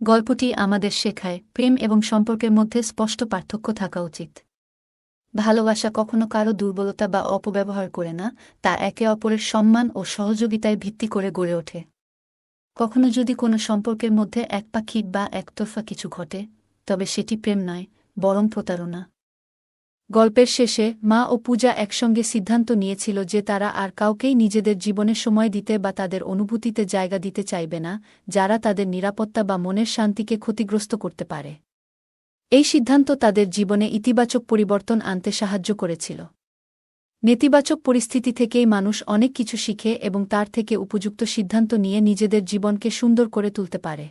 গল্পটি আমাদের শেখায়, প্রেম এবং সম্পর্কের মধ্যে স্পষ্ট পার্থক্য থাকা উচিত। ভালোবাসা কখনো কারো দুর্বলতা বা অপব্যবহার করে না, তা একে অপরের সম্মান ও সহযোগিতায় ভিত্তি করে গড়ে ওঠে। কখনো যদি কোনো সম্পর্কের মধ্যে একপাক্ষিক বা একতরফা কিছু ঘটে, তবে সেটি প্রেম নয়, বরং প্রতারণা। গল্পের শেষে মা ও পূজা একসঙ্গে সিদ্ধান্ত নিয়েছিল যে তারা আর কাউকেই নিজেদের জীবনে সময় দিতে বা তাদের অনুভূতিতে জায়গা দিতে চাইবে না, যারা তাদের নিরাপত্তা বা মনের শান্তিকে ক্ষতিগ্রস্ত করতে পারে। এই সিদ্ধান্ত তাদের জীবনে ইতিবাচক পরিবর্তন আনতে সাহায্য করেছিল। নেতিবাচক পরিস্থিতি থেকেই মানুষ অনেক কিছু শিখে এবং তার থেকে উপযুক্ত সিদ্ধান্ত নিয়ে নিজেদের জীবনকে সুন্দর করে তুলতে পারে।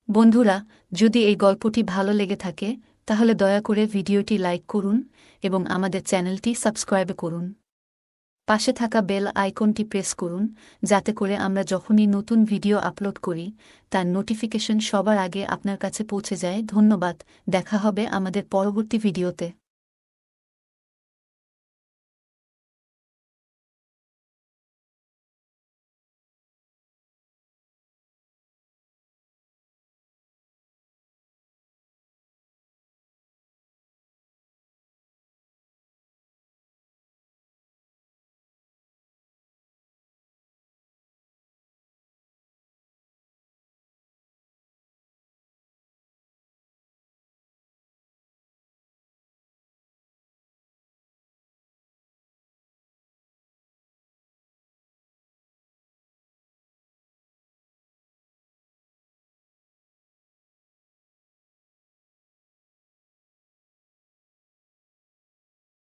বন্ধুরা, যদি এই গল্পটি ভালো লেগে থাকে, তাহলে দয়া করে ভিডিওটি লাইক করুন এবং আমাদের চ্যানেলটি সাবস্ক্রাইব করুন। পাশে থাকা বেল আইকনটি প্রেস করুন, যাতে করে আমরা যখনই নতুন ভিডিও আপলোড করি, তার নোটিফিকেশন সবার আগে আপনার কাছে পৌঁছে যায়। ধন্যবাদ। দেখা হবে আমাদের পরবর্তী ভিডিওতে।